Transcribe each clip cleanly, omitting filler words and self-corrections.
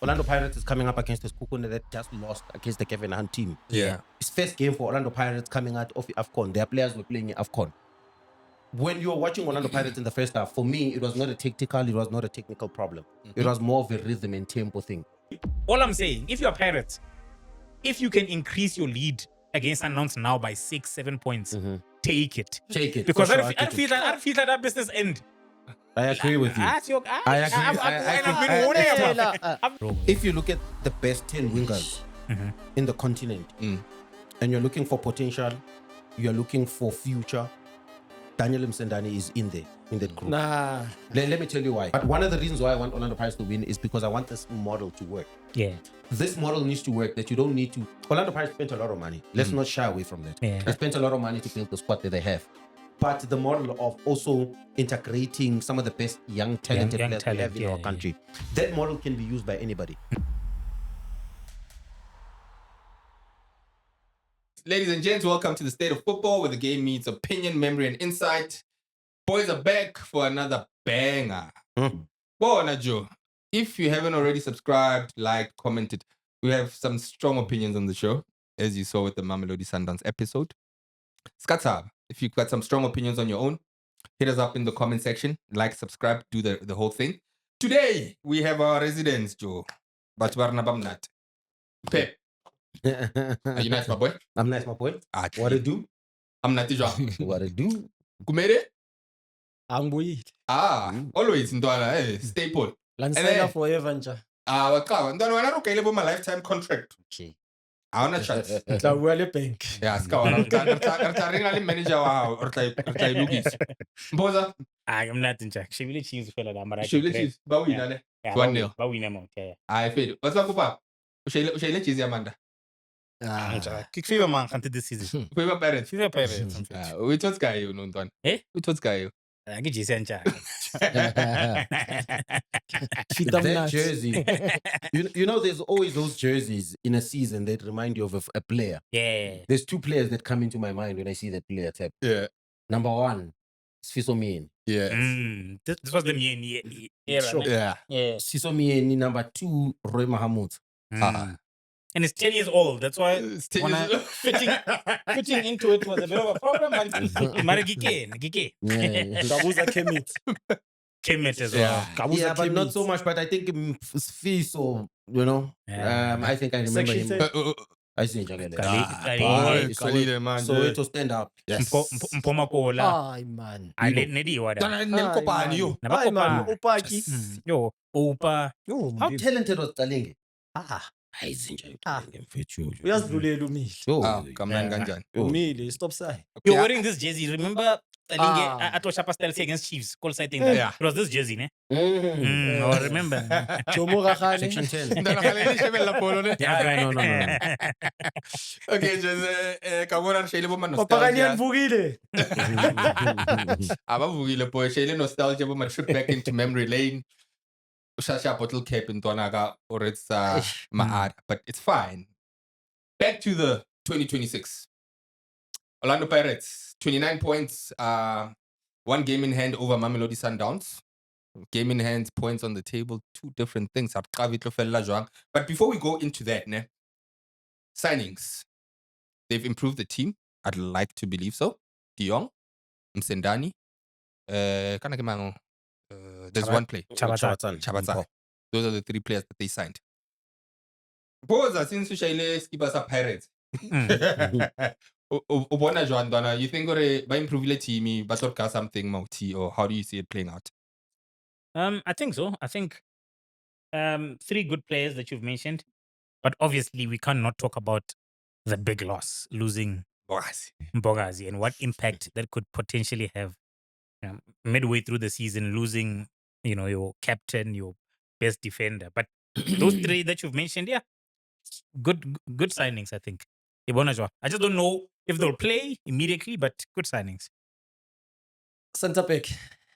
Orlando Pirates is coming up against the Sekhukhune that just lost against the Kevin Hunt team. Yeah. It's first game for Orlando Pirates coming out of the AFCON. Their players were playing in AFCON. When you were watching Orlando Pirates in the first half, for me, it was not a technical problem. It was more of a rhythm and tempo thing. All I'm saying, if you're Pirates, if you can increase your lead against Sundowns now by 6-7 points, take it. Take it. Because For I sure, feel like that business end. I agree with you. If you look at the best 10 wingers in the continent and you're looking for potential, you're looking for future, Daniel Msendani is in there, in that group. Let me tell you why. But one of the reasons why I want Orlando Pirates to win is because I want this model to work. Yeah. This model needs to work, that you don't need to... Orlando Pirates spent a lot of money. Let's not shy away from that. Yeah. They spent a lot of money to build the squad that they have. But the model of also integrating some of the best young talented players we have in our country, that model can be used by anybody. Ladies and gents, welcome to the State of Football, where the game meets opinion, memory, and insight. Boys are back for another banger. Bona Joe, if you haven't already subscribed, liked, commented, we have some strong opinions on the show, as you saw with the Mamelodi Sundowns episode. Skatab, if you've got some strong opinions on your own, hit us up in the comment section. Like, subscribe, do the whole thing. Today, we have our residents, Joe. Bachbarna Bamnat. Pep. Are you nice, my boy? I'm nice, my boy. What it do? I'm not Jong. What it do? Gumede? Angibuyile. Always Ndwana, staple. Lansela forever nja. Waqaba Ndwana wena ukayile boma lifetime contract. Okay. Awuna chance. Tla bua le bank. Yeah, ska wena re ringa le manager wa hao re tla ilukisa. Mboza? I'm not in check. She really cheese fella da mara. Shile cheese. Ba wina le. 1-0. Ba wina mo. Yeah. Ai fedi. What's up papa? Ushile cheese Amanda. Kick fever man kanti this season. Fever parents. Fever parents. We thought guy you know Ndwana. We thought guy. Ngi jisi nja. That jersey. you know, there's always those jerseys in a season that remind you of a player. Yeah. There's two players that come into my mind when I see that player type. Yeah. Number one, Siso Mieni. Yeah. This was the Mieni era. Sure. Yeah. Siso Mieni. Number two, Roy Mahamud. And it's 10 years old. That's why When fitting into it was a bit of a problem. Mara Gike. Gabuza Kemet as well. Yeah, but not so much. But I think Fiso, you know, I think I remember him. I see So it will stand up. Yes. Mpoma Kola. Ay man. Nedi wada. Nemkopani yo. Ay man, upaki. Yo, Opa. How talented was Talinge? Uyazidlulela umile. Kamnani kanjani? Umile, stop sign. You're wearing this jersey. Remember Atosha Pastel against Chiefs? Call sighting that. Yeah. It was this jersey, ne? I remember. Jomo Ragane. Section 10. No. Okay, just kamona shele boma Opakani nostalgia. anivukile. Abavukile boy, shele nostalgia boma trip back into memory lane. Shasha bottle cap in Tonaga or it's Ma'ad, but it's fine. Back to the 2026. Orlando Pirates, 29 points, one game in hand over Mamelodi Sundowns. Game in hand, points on the table, two different things. But before we go into that, signings. They've improved the team. I'd like to believe so. Jong, Msendani, there's one play. Chabatsane. Those are the three players that they signed. Boza since ushayile skipa sa Pirates. Ubona jwang Ndwana? You think gore ba improve le team ba sorka something mauti, or how do you see it playing out? I think so. I think three good players that you've mentioned, but obviously we cannot talk about the big loss, losing Mbokazi, and what impact that could potentially have midway through the season, losing your captain, your best defender. But those three that you've mentioned, good signings, I think. I just don't know if they'll play immediately, but good signings. Center back.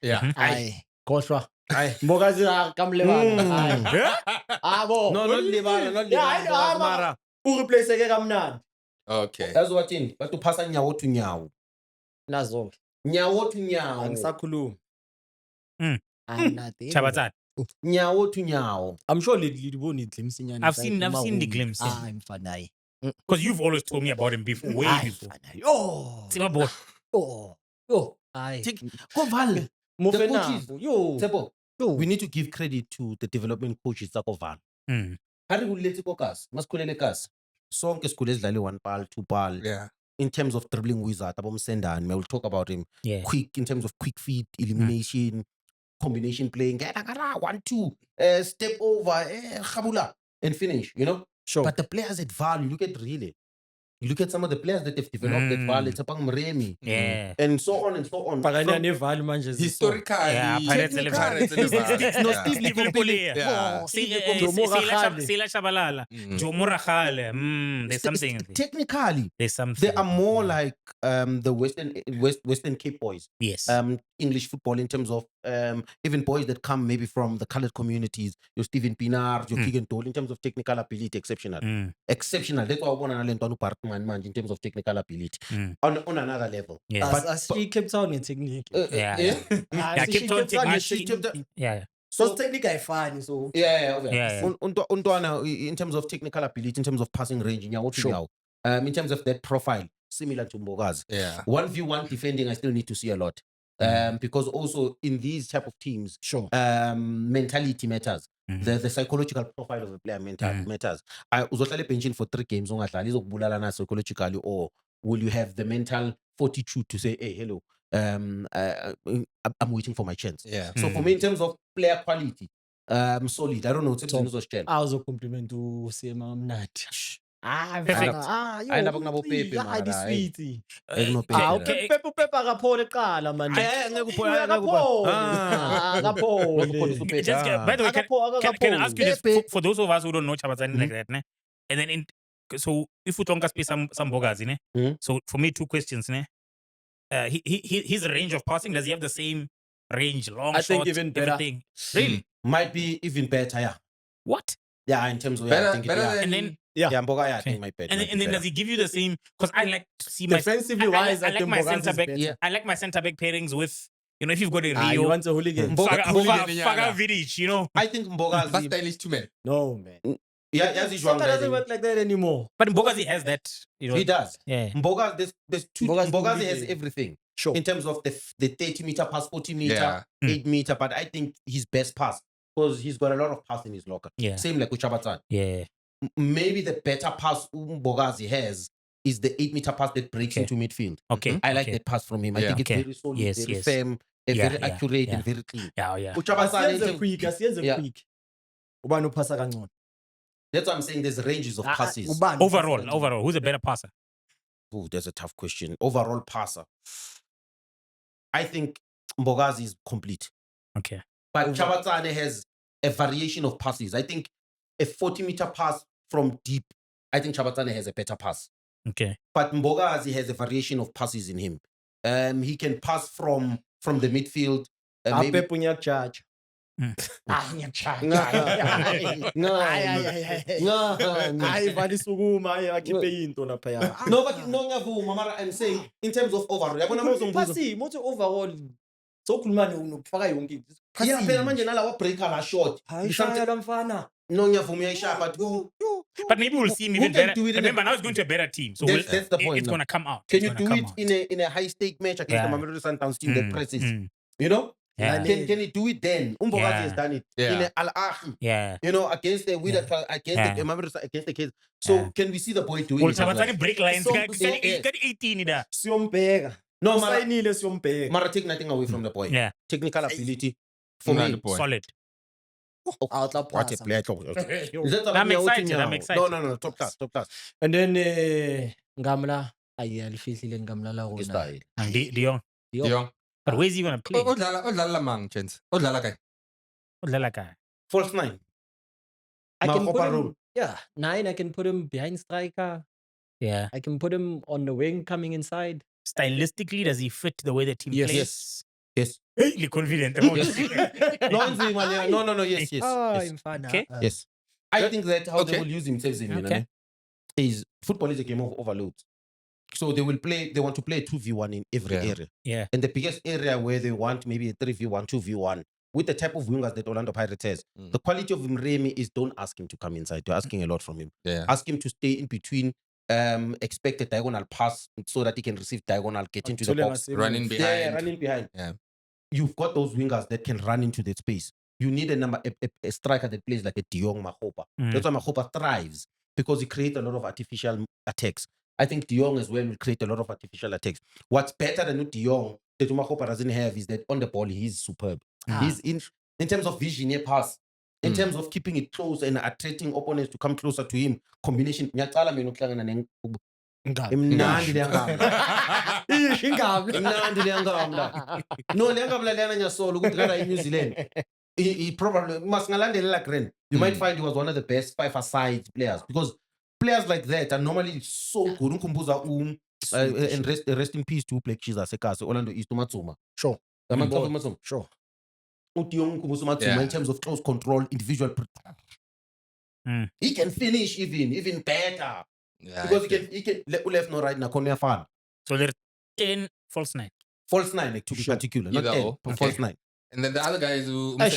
Yeah. Ay, Koshwa. Ay, Mbokazi kamlebana. Abo. No, not Lebana, Mara. Ureplace ke kamnandi. Okay. That's what in. But to pass nyawo to nyawo. Nazo. Nyawo to nyawo. Angisakhuluma. Chabatsane. Nyawo to nyawo. I'm sure you won't need glimpse in I've seen the glimpse. I'm fine. Because you've always told me about him before, way before. Oh, See my boy. aye. Koval. Mofena. coaches. Yo, Tshepo, yo. we need to give credit to the development coaches tsa Koval. Mm. Hari kuleti kokas, maskulele kas. Sonke skule esidlale 1 pal, 2 pal. Yeah. In terms of dribbling wizard, abo Msendani, we'll talk about him. Yeah. Quick in terms of quick feet, elimination, combination playing, 1-2, step over, khabula, and finish, you know? Sure. But the players at value, look at really. You look at some of the players that have developed at value, Tshepo Gumede, Yeah. and so on and so on. Pakanya neval manje. Historically, Yeah, Pirates and Sundowns. No, Yeah. Steve Liverpool. Yeah. Sila Chabalala. Jomura Khale. There's something. Technically, There's something. they are more like the Western Cape boys. Yes. English football in terms of even boys that come maybe from the colored communities, your Stephen Pinar, your Keegan Toll, in terms of technical ability, exceptional. Exceptional. That's why I want to in terms of technical ability. On another level. Yeah. But she Cape Town in technique. Yeah. Yeah, Cape Town technique. Yeah. So technique I find so. Yeah. Yeah. In terms of technical ability, in terms of passing range, Sure. in terms of that profile, similar to Mbokazi. Yeah. 1v1 defending, I still need to see a lot. Because also in these type of teams, Sure. mentality matters. The psychological profile of the player matters. I uzohlale benching for 3 games ungadlali izokubulala na psychologically, or will you have the mental fortitude to say, hey, hello, I'm waiting for my chance. Yeah. So for me, in terms of player quality, solid. I don't know. I was a compliment to Sema Mnat. Perfect. I never know about Pepe, I man. sweetie. Okay. Pepe akaphole qala manje. Just by the way, can I ask you this for those of us who don't know Chabatsane like that, ne? And then so if we don't speak some Mbokazi, ne? So for me, 2 questions, ne? His range of passing, does he have the same range, long, I think short, even better. everything? Really? Might be even better, yeah. What? Yeah, in terms of Better, I think better it, yeah. than, And then Mbokazi, I Okay. think might be and then better. does he give you the same? Because I like to see my Defensively I wise, I like think my Mbokazi centre is back. better. Yeah. I like my centre back pairings with, you know, if you've got a You Rio, want a hooligan? Faga Vidic, you know. I think That's Mbokazi. stylish too, man. No, man. Yeah, yes, he's Soccer wrong. doesn't work like that anymore. But Mbokazi has that, you know. He does. Yeah. Mbokazi, there's two. Mbokazi Mbokazi really has did. everything Sure. in terms of the 30-meter pass, 40-meter, Yeah. 8-meter. But I think his best pass, because he's got a lot of pass in his locker. Yeah. Same like with Chabatsane. Yeah. Maybe the better pass Mbokazi has is the 8-meter pass that breaks Okay. into midfield. Okay. I like okay. that pass from him. I Yeah. think it's Okay. very solid, Yes, very yes. firm, and Yeah, very yeah, accurate yeah. and very clean. Yeah, yeah. Chabatsane, Asiyenze quick, quick. Ubani uphasa kancane. that's what I'm saying. There's ranges of passes. Ubani uphasa Overall, kancane. who's a better passer? Ooh, that's a tough question. Overall passer. I think Mbokazi is complete. Okay. But Chabatsane has a variation of passes. I think a 40-meter pass from deep, I think Chabatsane has a better pass. Okay. But Mbokazi has a variation of passes in him. He can pass from the midfield. Maybe, Pepe uyakujaja. Hayi vale isukuma hayi akhiphe into lapha. no, but no, ngiyavuma, mara I'm saying in terms of overall. Yabona manje ngizombuza. Pasi, mothi overall sokhuluma nokufaka yonke into. Yeah, phela manje nalawa breaker la short. Hayi shaya la mfana. No, ngiyavuma uyayishaya, but But maybe we'll see him Who even can better. do it in Remember, a- now he's going to a better team. So that's the point. it's going to come out. Can It's you gonna do come it out. in a high stake match against Yeah. the Mamelodi Sundowns team that presses? You know? Yeah. Can he do it then? Mbokazi Yeah. has done it Yeah. in a Al Ahly, Yeah. you know, against the against the Mamelodi, against the kids. So Yeah. can we see the boy doing Well, it? as well? Chabatsane break lines. So- He's got 18 in there. Siyombheka. No, Mara, Usayinile siyombheka. Mara, take nothing away from the boy. Yeah. Technical ability for Not me. the point. Solid. What a player! I'm excited. No, top class. And then Ngamla ayalifihlile Ngamla la His rona. style. And Dion. Dion. But where's he going to play? Odlala mang, chance. Odlala kay. Odlalaka. False 9. I can put Mahopa him, role. yeah, 9 I can put him behind striker. Yeah. I can put him on the wing coming inside. Stylistically, does he fit the way the team Yes. plays? Yes. Really confident. No, yes. Ah, Yes. mfana. Okay. Yes. I think that how they Okay. will use themselves in Okay. is football is a game of overload. So they want to play 2v1 in every Yeah. area. Yeah. And the biggest area where they want maybe a 3v1, 2v1 with the type of wingers that Orlando Pirates has, the quality of Mremi is don't ask him to come inside. You're asking a lot from him. Yeah. Ask him to stay in between, expect a diagonal pass so that he can receive diagonal, get into the box, Running behind. yeah, running behind. Yeah. You've got those wingers that can run into that space. You need a striker that plays like a Jong Mahopa. That's why Mahopa thrives, because he creates a lot of artificial attacks. I think Jong as well will create a lot of artificial attacks. What's better than Jong that Mahopa doesn't have is that on the ball he's superb. He's in terms of vision, pass, in terms of keeping it close and attracting opponents to come closer to him. Combination. Imnandi liyangam. No, liyangam lana nyasolo ukudlala in New Zealand. He probably must ngalandelela Gren. You might find he was one of the best 5-a-side players, because players like that are normally so good. Umkhumbuza and rest in peace to Plek Chiza Sekase Orlando East Matsuma. Sure. Sure. In terms of close control, individual. He can finish even better. Yeah, because he can left no right na corner fan. So they're 10 false 9. False 9, like, to be particular, not 10, but false 9. And then the other guy is Okay,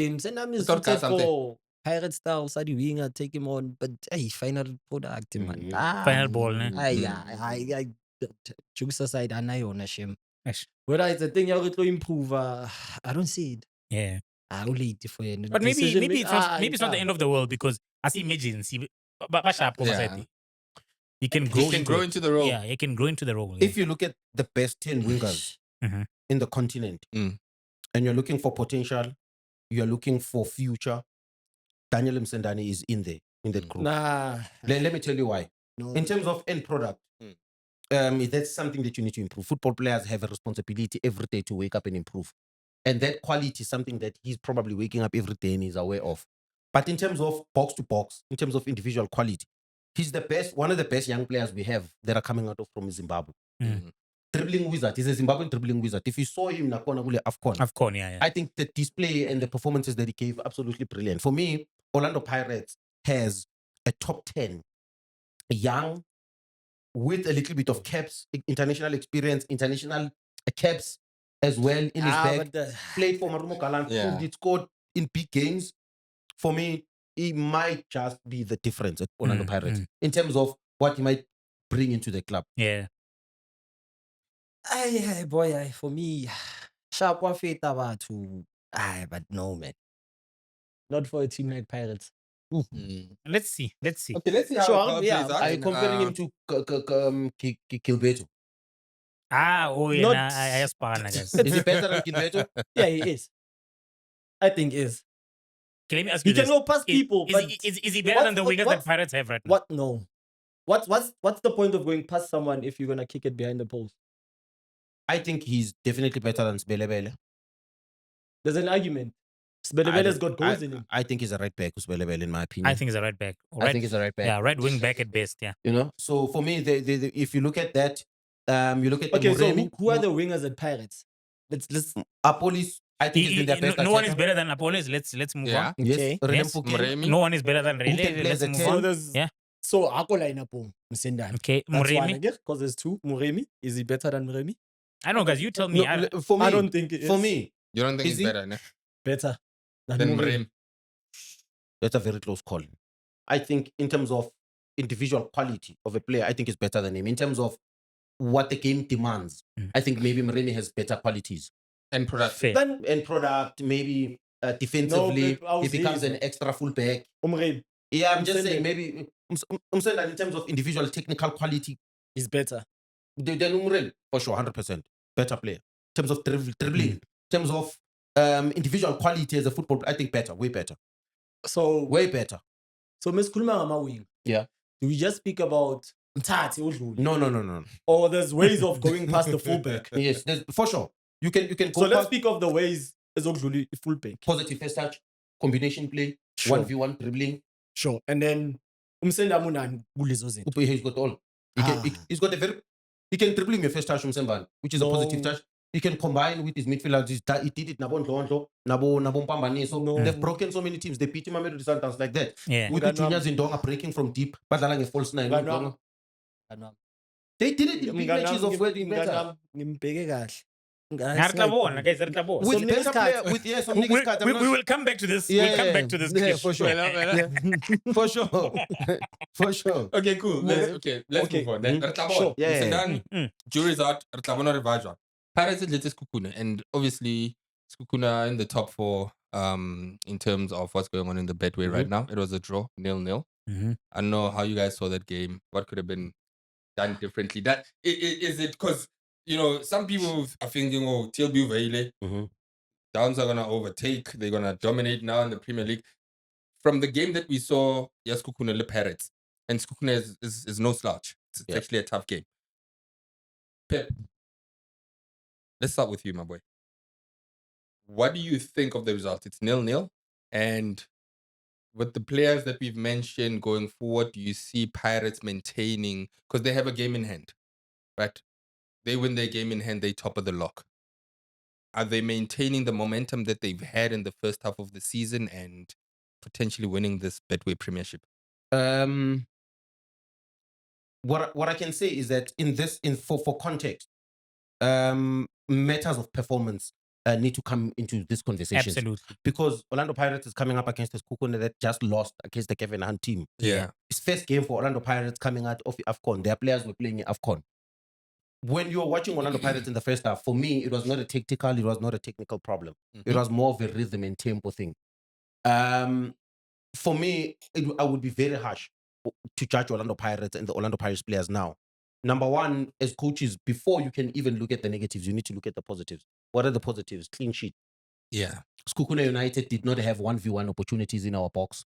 Msendani is suited for Pirate style, Sadi winger, take him on, but final product, man. Final ball, ne? I jokes aside, I know on a shame. Yes. Whether it's a thing you to improve, I don't see it. Yeah. I will lead for you. But maybe it's not the end of the world, because as he imagines, he can grow into the role. Yeah, he can grow into the role. If you look at the best 10 wingers in the continent, and you're looking for potential, you're looking for future, Daniel Msendani is in there, in that group. Let me tell you why. No. In terms of end product, that's something that you need to improve. Football players have a responsibility every day to wake up and improve. And that quality is something that he's probably waking up every day and is aware of. But in terms of box to box, in terms of individual quality, he's the best, one of the best young players we have that are coming out of from Zimbabwe. Dribbling wizard. He's a Zimbabwean dribbling wizard. If you saw him in AFCON, yeah. I think the display and the performances that he gave, absolutely brilliant. For me, Orlando Pirates has a top 10, young, with a little bit of caps, international experience, international caps as well in his bag. Played for Marumo Galan, proved it, scored in big games. For me, he might just be the difference at Orlando Pirates in terms of what he might bring into the club. Yeah. Boy, for me, sharp one fit about to. But no, man. Not for a team like Pirates. Let's see. Okay, let's see how Sure, it yeah. plays out. Are you comparing him to Gilberto? I aspire, I guess. Is he better than Gilberto? Yeah, he is. I think he is. Okay, let me ask He you can this. go past people, but Is he better than the wingers that Pirates have right now? what? No. What's the point of going past someone if you're gonna kick it behind the post? I think he's definitely better than Sbelebele. There's an argument. Sbelebele's got goals in him. I think he's a right back, Sbelebele, in my opinion. I think he's a right back. I think he's a right back. Yeah, right wing back at best, yeah. You know, so for me, if you look at that, you look at Okay, so Muremi, who are the wingers at Pirates? Let's Apolis. I think he's been their best. No one is better than Apollos. Let's move on. Yes, Okay. Yes. Mremi. No one is better than Who can Rile. play Let's as a move 10? on. Yeah. So Ako line up Msendani. Okay, That's one Muremi. again, because there's two. Muremi, is he better than Muremi? I know, guys. You tell me. No, for me, I don't think it is. for me, You don't think Is he's he? better, ne? Better Than than Muremi. Mremi. that's a very close call. I think in terms of individual quality of a player, I think it's better than him. In terms of what the game demands, I think maybe Mremi has better qualities. And product. Fair. Then And product, maybe defensively, but I was he becomes saying- an extra fullback. Mremi Yeah, I'm just Msendani. saying maybe I'm saying that in terms of individual technical quality, is better. then Umrel, for sure, 100% better player. In terms of dribbling, in terms of individual quality as a football player, I think better, way better, So way better. Miss Kulma wing. Yeah. Do we just speak about Mtati Udluli? No. Or there's ways of going past the fullback? Yes, for sure. You can go So let's past speak of the ways as Udluli fullback. positive first touch, combination play, Sure. 1v1 dribbling. Sure. And then Msendamunani kulezo zinto. He's got all. He's got a very. He can dribble in your first touch from Semban, which is a positive touch. He can combine with his midfielders. He did it. Nabo Mpambaniso. No. They've broken so many teams. They beat Mamelodi Sundowns like that. Yeah. With the juniors in Donga breaking from deep, but like a false nine. Mnganami. They did it in big matches of where they better. Ngimbheke kahle. Ngartlabona, guys, ngartlabona. with Some better niggas player, can't. with some We niggas cards. we will come back to this. Yeah, We'll come yeah, back to this. yeah, Chris. for sure. For sure. For sure. Okay, cool. Let's move on. Then Sure. Yeah. Msendani, jury's out. Rtlabona revival. Pirates at Sekhukhune, and obviously Sekhukhune are in the top 4 in terms of what's going on in the Betway right now. It was a draw, 0-0. I don't know how you guys saw that game. What could have been done differently? That is it because some people are thinking, oh, TLB Vele, Downs are gonna overtake, they're gonna dominate now in the Premier League. From the game that we saw, yes, Sekhukhune le Pirates, and Sekhukhune is no slouch. It's actually a tough game. Pep, let's start with you, my boy. What do you think of the result? It's 0-0, and with the players that we've mentioned going forward, do you see Pirates maintaining, because they have a game in hand, right? They win their game in hand, they top of the lock. Are they maintaining the momentum that they've had in the first half of the season and potentially winning this Betway Premiership? What I can say is that for context, matters of performance need to come into this conversation. Absolutely. Because Orlando Pirates is coming up against the Sekhukhune that just lost against the Kevin Hunt team. Yeah. It's first game for Orlando Pirates coming out of the AFCON. Their players were playing in AFCON. When you were watching Orlando Pirates in the first half, for me, it was not a technical problem. It was more of a rhythm and tempo thing. For me, I would be very harsh to judge Orlando Pirates and the Orlando Pirates players now. Number one, as coaches, before you can even look at the negatives, you need to look at the positives. What are the positives? Clean sheet. Yeah. Sekhukhune United did not have 1v1 opportunities in our box.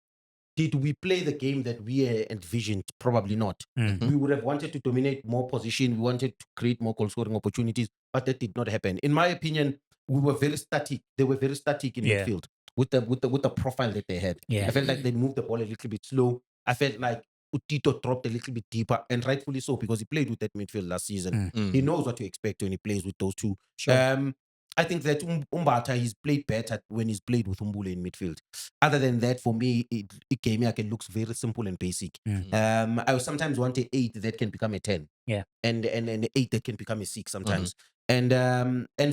Did we play the game that we envisioned? Probably not. We would have wanted to dominate more position. We wanted to create more goal-scoring opportunities, but that did not happen. In my opinion, we were very static. They were very static in midfield with the profile that they had. Yeah. I felt like they moved the ball a little bit slow. I felt like Utito dropped a little bit deeper, and rightfully so, because he played with that midfield last season. He knows what to expect when he plays with those two. Sure. I think that Umbata, he's played better when he's played with Umbule in midfield. Other than that, for me, it looks very simple and basic. I sometimes want an 8 that can become a 10. Yeah. And an 8 that can become a 6 sometimes. And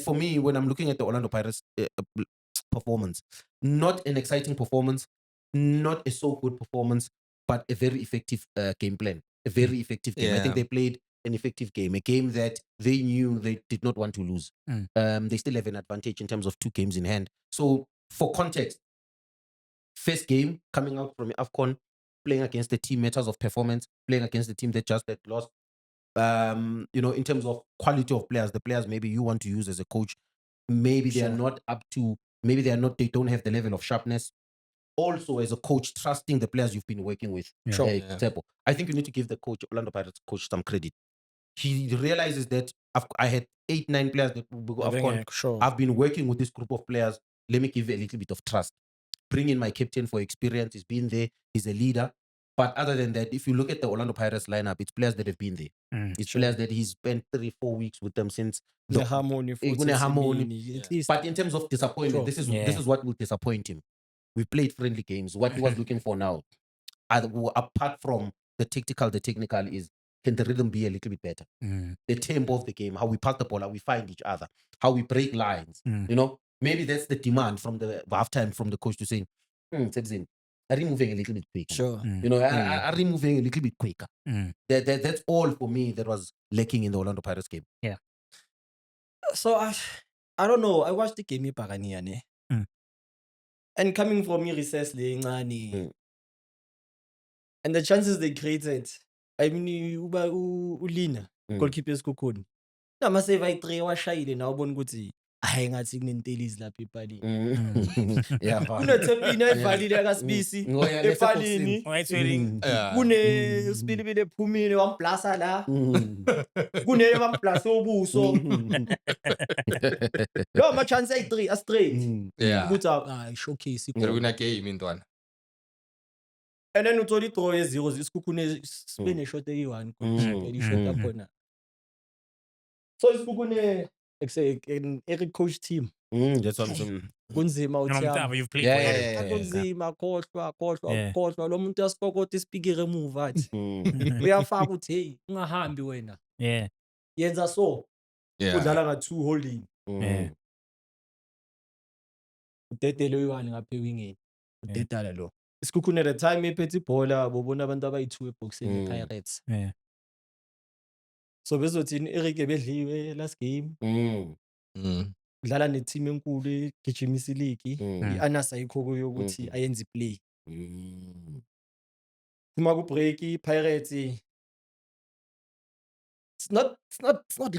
for me, when I'm looking at the Orlando Pirates performance, not an exciting performance, not a so good performance, but a very effective game plan. A very effective game. I think they played an effective game, a game that they knew they did not want to lose. They still have an advantage in terms of 2 games in hand. So for context, first game coming out from AFCON, playing against the team, matters of performance, playing against the team that just had lost. In terms of quality of players, the players maybe you want to use as a coach, maybe they are not up to, maybe they don't have the level of sharpness. Also, as a coach, trusting the players you've been working with. Tshepo. I think you need to give the coach, Orlando Pirates coach, some credit. He realizes that I had 8-9 players that will go AFCON. Sure. I've been working with this group of players. Let me give a little bit of trust. Bring in my captain for experience. He's been there. He's a leader. But other than that, if you look at the Orlando Pirates lineup, it's players that have been there. It's players that he's spent 3-4 weeks with them since The harmony. At least. But in terms of disappointment, this is what will disappoint him. We played friendly games. What he was looking for now, apart from the technical is, can the rhythm be a little bit better? The tempo of the game, how we pass the ball, how we find each other, how we break lines. Maybe that's the demand from the halftime from the coach to say, are we moving a little bit quicker? Sure. Are we moving a little bit quicker? That's all for me that was lacking in the Orlando Pirates game. Yeah. So I don't know. I watched the game in and coming from me recess and the chances they created, I mean, Ulina, goalkeeper Sekhukhune. Na masave ay 3 washayile na ubona ukuthi hayi ngathi kunentelisi lapha epalini. Yeah. Kunethempini evalile kaSibisi epalini. Kune Sibilibile ephumile wamblasa la. Kune wamblasa obuso. Lo ma chance ay 3 straight. Ukuthi showcase Win game intwana. and then utholi draw ye-0 Sekhukhune sibe neshot eyi-1 ishot akhona. So Sekhukhune Eric coach team That's what I'm saying. kunzima uthi You've played for it. kunzima khohlwa lo muntu uyasipokotha isipikire emuva athi uyafaka uthi hey ungahambi wena Yeah. yenza so udlala nga 2 holding Yeah. Udedele uyi-1 ngapha ewingeni. Udedala lo. Sekhukhune at the time ephethe ibhola bobona abantu abayi-2 eboxini Pirates. Yeah. So bezothini Eric ebedliwe last game. Dlala ne-team enkulu egijimisa iligi. I-anasa ayikho kuyo ukuthi ayenze play. Uma ku-break Pirates it's not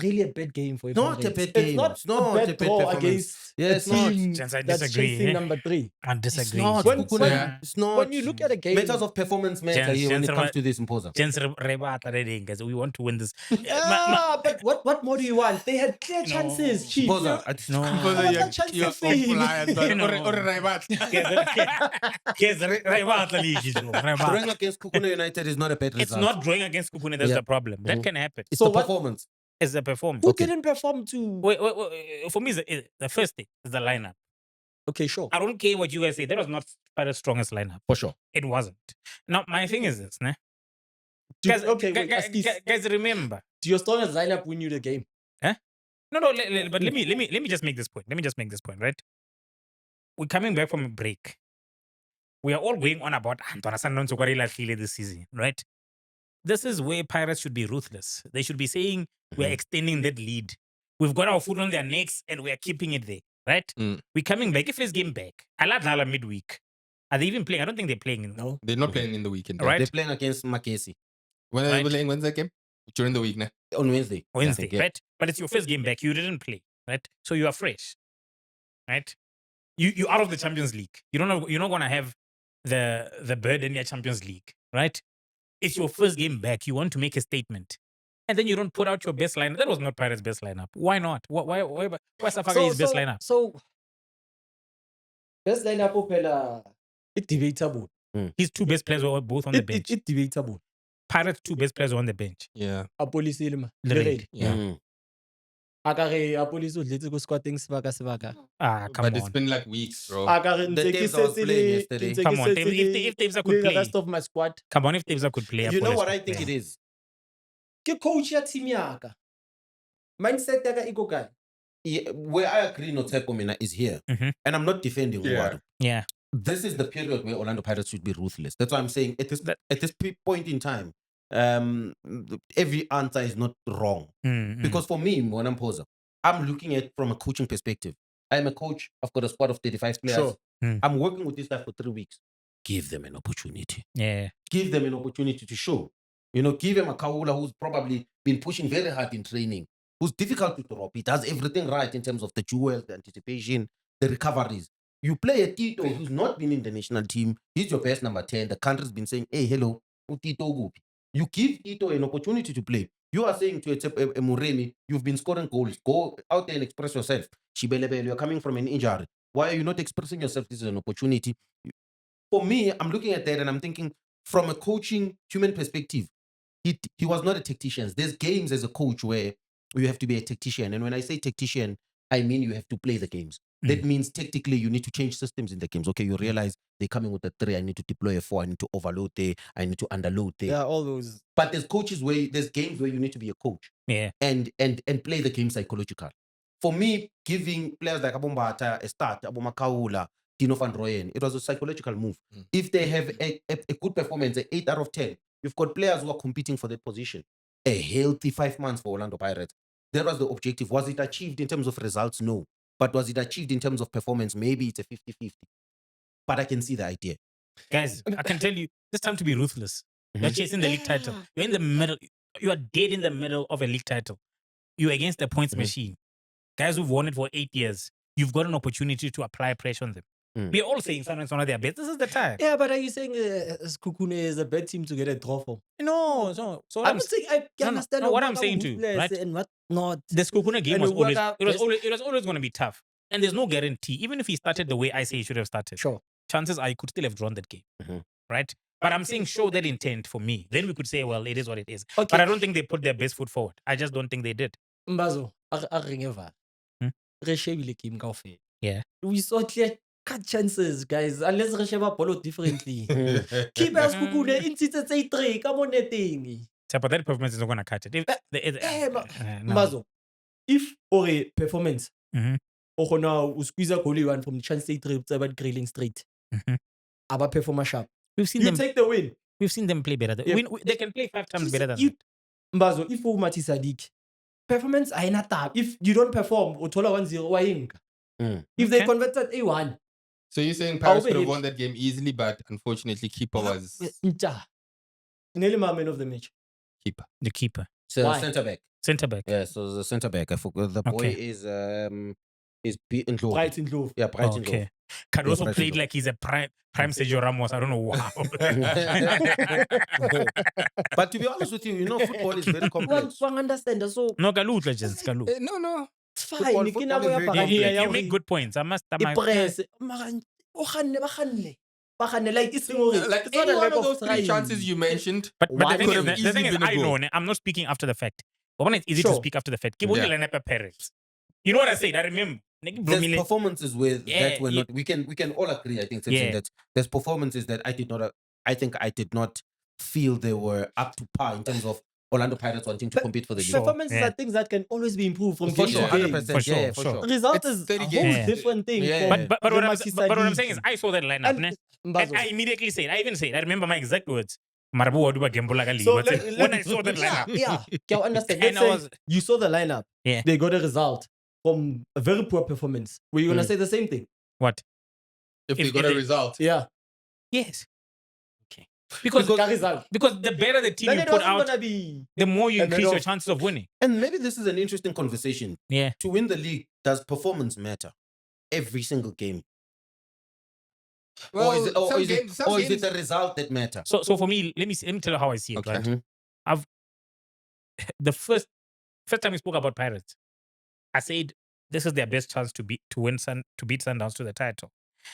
really a bad game for Not a bad game. It's not a bad draw against Yes, a team Gents, I that's disagree, chasing eh? number 3. I disagree. It's not. When- Sekhukhune, it's not. When you look at a game, Matters of performance matter here when it comes to this imposer. Gents, guys, we want to win this. but what more do you want? They had clear chances, Chief. Imposer. No. What chance You're for him? Drawing against Sekhukhune United is not a bad result. It's not drawing against Sekhukhune, that's the problem. That can happen. It's So the what- performance. It's the performance. Who didn't perform to? Wait, for me, the first thing is the lineup. Okay, sure. I don't care what you guys say. That was not Pirates' strongest lineup. For sure. It wasn't. Now, my thing is this, né? Wait, Askis, Guys, remember. do your strongest lineup win you the game? No, but let me just make this point. Let me just make this point, right? We're coming back from a break. We are all going on about Sundowns this season, right? This is where Pirates should be ruthless. They should be saying we're extending that lead. We've got our foot on their necks and we are keeping it there, right? We're coming back. If this game back, Aladala midweek. Are they even playing? I don't think they're playing. No. They're not playing in the weekend. Right. They're playing against Mbokazi When are they Right. playing? When's that game? During the week, now. on Wednesday. Wednesday, I think, yeah. right? But it's your first game back. You didn't play, right? So you are fresh, right? You out of the Champions League. You're not gonna have the burden in your Champions League, right? It's your first game back. You want to make a statement, and then you don't put out your best lineup. That was not Pirates' best lineup. Why not? Why Safaka his best lineup? So best lineup opela it's debatable. His two best players were both on the bench. It's debatable. Pirates' two best players were on the bench. Yeah. Apolisi ilma. Literally. Yeah. Akare apolisi udletse ku squatting sebaka. Come But it's on. been like weeks, bro. Akare The teams I was playing yesterday. Come on, if Tebza could the play. rest of my squad. Come on, if Tebza could play. You know Apollo what could I think play. it is? Ke coach ya team yaka. Mindset yaka iko kae? Yeah, where I agree no Tshepo mina is here. Mhm. And I'm not defending Yeah. Uwaru. Yeah. This is the period where Orlando Pirates should be ruthless. That's why I'm saying at this point in time, every answer is not wrong. Because for me, when I'm poser, I'm looking at from a coaching perspective. I'm a coach. I've got a squad of 35 players. Sure. I'm working with this guy for 3 weeks. Give them an opportunity. Yeah. Give them an opportunity to show. You know, give him a Kaula who's probably been pushing very hard in training, who's difficult to drop. He does everything right in terms of the jewels, the anticipation, the recoveries. You play a Tito who's not been in the national team. He's your best number 10. The country's been saying, hey, hello, Tito Gupi. You give Tito an opportunity to play. You are saying to a Muremi, you've been scoring goals. Go out there and express yourself. Shibelebele, you're coming from an injury. Why are you not expressing yourself? This is an opportunity. For me, I'm looking at that and I'm thinking from a coaching human perspective, he was not a tactician. There's games as a coach where you have to be a tactician. And when I say tactician, I mean you have to play the games. That means tactically you need to change systems in the games. Okay, you realize they're coming with a 3. I need to deploy a 4. I need to overload there. I need to underload there. Yeah, all those. But there's games where you need to be a coach. Yeah. And play the game psychological. For me, giving players like Abombata a start, Abomakaula, Dino van Rooyen, it was a psychological move. If they have a good performance, an 8 out of 10, you've got players who are competing for that position. A healthy 5 months for Orlando Pirates. That was the objective. Was it achieved in terms of results? No. But was it achieved in terms of performance? Maybe it's a 50-50. But I can see the idea. Guys, I can tell you, it's time to be ruthless. You're chasing the league title. You're in the middle. You are dead in the middle of a league title. You're against the points machine. Guys who've won it for 8 years. You've got an opportunity to apply pressure on them. We're all saying Sundowns one of their best. This is the time. Yeah, but are you saying Sekhukhune is a bad team to get a draw from? No, so what I'm saying I can understand what I'm saying too, right? and what not. The Sekhukhune game And was what always are it was always going to be tough, and there's no guarantee. Even if he started the way I say he should have started, Sure. chances are he could still have drawn that game, right? But I'm saying show that intent for me. Then we could say, well, it is what it is. Okay. But I don't think they put their best foot forward. I just don't think they did. Mbazo, a ring ever. Re shebile game kaofela. Yeah. We saw clear cut chances, guys. Unless re sheba bolo differently. Keep us Sekhukhune intitse tse 3 ka mo neteng. But that performance is not going to catch it. Mbazo, if or a performance O now we squeeze a goal one from the chance they trip about grilling straight. Aba perform a sharp. We've seen You them. take the win. We've seen them play better. Yeah. They can play 5 times better than you, that. Mbazo, if you Mati Sadiq, performance I not tap. If you don't perform, Otola 1-0 waying. If they converted A1. So you're saying Pirates could have won that game easily, but unfortunately keeper was Nearly my man of the match. keeper. The keeper. So Why? centre back. Centre back. Yeah, so the centre back. I forgot the boy Okay. is beaten low. Bright in Love. Yeah, bright in Okay. Cardoso Yeah, played like he's a prime Sergio Ramos. I don't know wow. But to be honest with you, you know, football is very complex. One understand. So No, Galutla just Galu. No. it's Football fine. is very Yeah, complex. you make good points. I must. Press. Like it's Like it's not a any one lack of those of 3 trying. chances you mentioned. But Why the thing could is, have the thing easily is, been a I goal. know. I'm not speaking after the fact. But when it's easy to Sure. speak after the fact. Yeah. Paris. You know what I said? I remember. There's performances with that were yeah. not. We can all agree. I think Yeah. that there's performances that I did not. I think I did not feel they were up to par in terms of Orlando Pirates wanting to But compete for the league. Performances Yeah. are things that can always be improved from For game sure, to game. 100%. For sure, Yeah, for for sure. sure. Result It's is 30 a whole games. different thing. Yeah. from But the what Manchester I'm League. saying is, I saw that lineup. And Ne? Mbazo. And I immediately said, I even said, I remember my exact words. Marabu Waduba Gembola Gali. So When I saw that lineup. yeah, can I understand? And Let's I say was- you saw the lineup. Yeah. They got a result from a very poor performance. Were you gonna say the same thing? What? If they If got a they- result. Yeah. Yes. Okay. Because result. the better the team Then you it put wasn't out, gonna be. the more you And then increase your off. chances of winning. And maybe this is an interesting conversation. Yeah. To win the league, does performance matter? Every single game. Well, or is it, some is games- it, some or is it games- the result that matter? So for me, let me tell you how I see it. Okay. Right? Mhm. The first time we spoke about Pirates, I said this is their best chance to beat Sundowns to the title,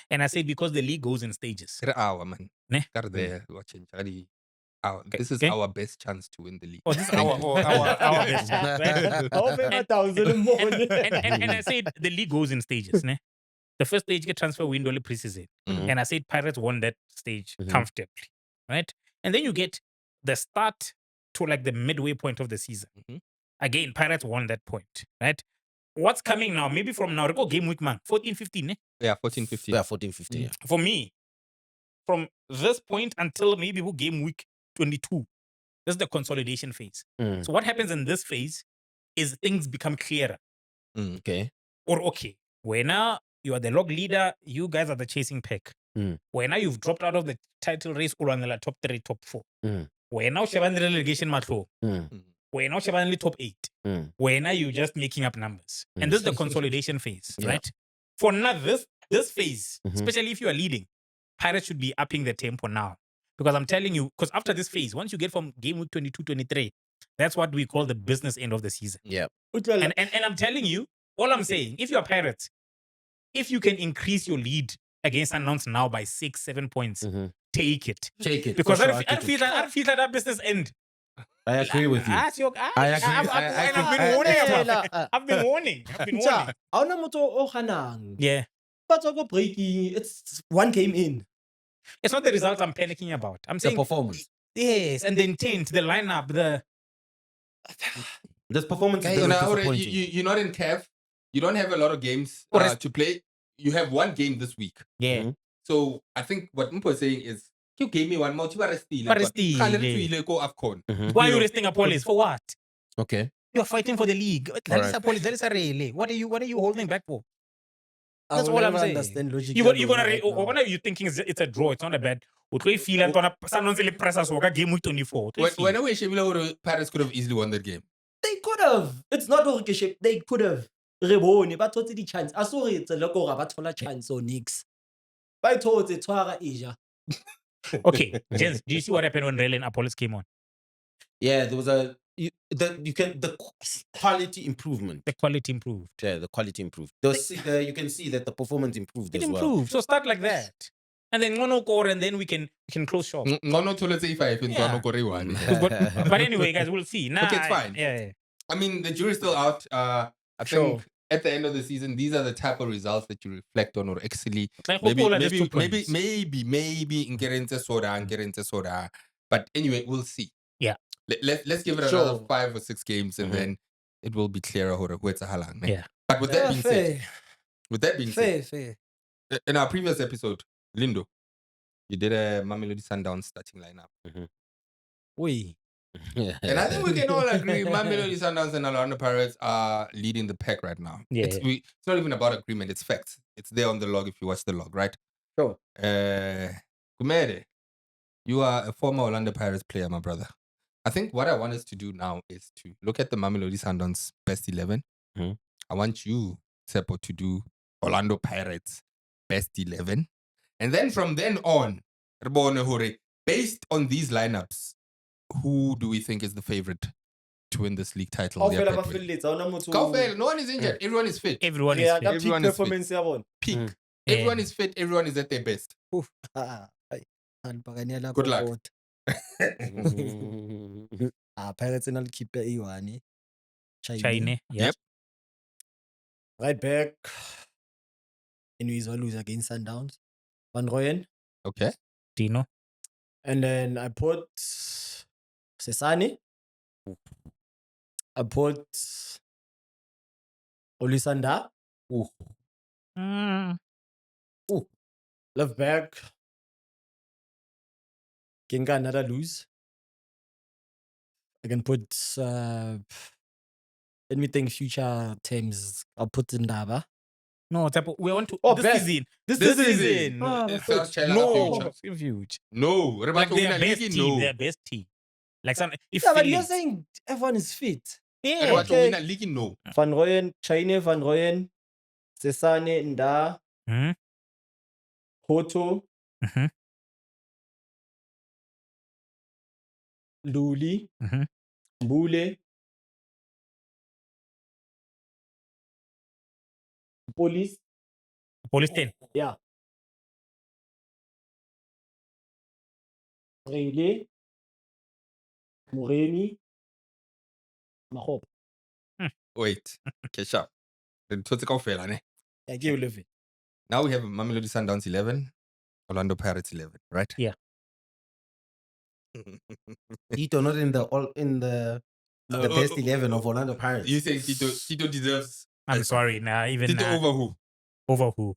and I said because the league goes in stages. Get our man. Ne? Got there watching. This is Okay. our best chance to win the league. Oh, this is our best chance, right? How many thousand in the morning? and I said the league goes in stages. Ne? The first stage get transfer window only preseason, Mhm. and I said Pirates won that stage Mhm. comfortably, right? And then you get the start to like the midway point of the season. Mhm. Again, Pirates won that point, right? What's coming now? Maybe from now, go game week, man, 14, 15. Eh? Yeah, 14-15. Yeah, 14, 15. Yeah. For me, from this point until maybe game week 22, this is the consolidation phase. Mm. So what happens in this phase is things become clearer. Okay. Or okay, where now you are the log leader, you guys are the chasing pack. Mm. Where now you've dropped out of the title race or on the top 3, top 4. Mm. Where now Shaban relegation matlo. Mm. Where now Shaban top 8. Mm. Where now you're just making up numbers. And this is the consolidation phase, Yeah. right? For now, this phase, Mhm. especially if you are leading, Pirates should be upping the tempo now. Because I'm telling you, because after this phase, once you get from game week 22, 23, that's what we call the business end of the season. Yeah. And I'm telling you, all I'm saying, if you're Pirates, if you can increase your lead against Sundowns now by 6, 7 points, Mhm. take it. Take it. Because for I sure, I feel that business end. I agree with you. I agree. I've been warning about. I've been warning. Cha, awuna motho o ganang. Yeah. But go breaking, it's one game in. It's not the result I'm panicking about. I'm The saying performance. yes, and the intent, the lineup, the This performance is Okay, very now, disappointing. you're not in CAF. You don't have a lot of games to play. You have one game this week. yeah. Mhm. So I think what Mpo is saying is, you gave me one more. You are resting. Go AFCON. Mhm. Why are you resting Apollos? For what? Okay. You are fighting for the league. That is Alright. Apollos. That is a relay. What are you holding back for? I That's will all I'm never saying. understand logic. You're gonna what are you thinking? It's a draw. It's not a bad. We feel and Sundowns press us game week 24. When we Shebila Paris could have easily won that game. They could have. It's not Orkeship. They could have. Reboni, but what's the chance? I saw it's a local a chance or nix. By towards it, Twara Asia. Okay, Jens, do you see what happened when Rail and Apollos came on? Yeah, there was the quality improvement. The quality improved. Yeah, the quality improved. You can see that the performance improved It as well. improved. So start like that. And then one core, and then we can close shop. No, let's say if I Yeah. one. But anyway, guys, we'll see. Nah, Okay, it's fine. Yeah. I mean, the jury's still out. I Sure. think at the end of the season, these are the type of results that you reflect on, or actually Like maybe Hopola, there's 2 points. maybe Ngerente soda. But anyway, we'll see. Yeah. Let's give it Sure. another 5 or 6 games, and Mhm. then it will be clearer who it's a halang. Yeah. But with that being said, fair. in our previous episode, Lindo, you did a Mamelodi Sundowns starting lineup. Oui. And I think we can all agree Mamelodi Sundowns and Orlando Pirates are leading the pack right now. Yeah. It's not even about agreement, it's facts. It's there on the log if you watch the log, right? Sure. Gumede, you are a former Orlando Pirates player, my brother. I think what I want us to do now is to look at the Mamelodi Sundowns best 11. Mhm. I want you, Tshepo, to do Orlando Pirates best 11. And then from then on, based on these lineups, who do we think is the favorite to win this league title? Kaufela, No one is injured. Everyone is fit. Everyone is yeah, fit. that peak Everyone is fit. performance yabona. Peak. Mm. Everyone is fit. Everyone is at their best. Good luck. Pirates and keep E1. China. Yeah. Yep. Right back. Inuiz lose against Sundowns. Van Rooyen. Okay. Dino. And then I put Sesani. I put Olisanda. Mm. Left back. Kinga another lose. I can put let me think future terms. I'll put Ndaba. No, Tshepo, we want to. Oh, this best. season. This This season. season. It's our channel No. future. Huge. No. Like Rebato their win a best league, team. no. Their best team. Like some. If Yeah, but you're Phillies- saying everyone is fit. Yeah. Rebato Okay. win a league, no. Van Rooyen, China, Van Rooyen, Sesane, Nda, Mhm. Hoto, Mhm. Luli, Mhm. Mbule, Police. Police 10. Yeah. Rele, Moremi, Mahop. Wait. Okay, sharp. I give you Now we have Mamelodi Sundowns 11, Orlando Pirates 11, right? Yeah. Tito not in the best 11 of Orlando Pirates. You say Tito deserves. I'm sorry. Nah, even Tito nah. over who? Over who?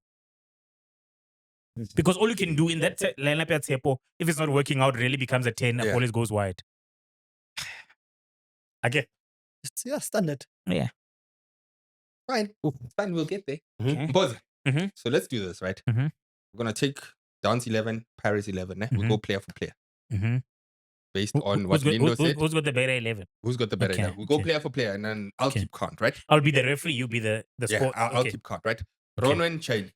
Because all you can do in that lineup at Tshepo, if it's not working out, really becomes a 10. Yeah. Police goes wide. Okay. Yeah, standard. Yeah. Fine. Fine, we'll get there. Okay. Mbokazi. Mhm. So let's do this, right? Mhm. We're going to take Downs 11, Paris 11. We Mhm. go player for player Mm-hmm. based on what Who's Lindo said. got the better 11? Who's got the better? Okay, 11? We'll go okay. player for player and then I'll Okay. keep count, right? I'll be the referee. You be the Yeah, sport. I'll Okay. keep count, right? Okay. Ronwen Chain.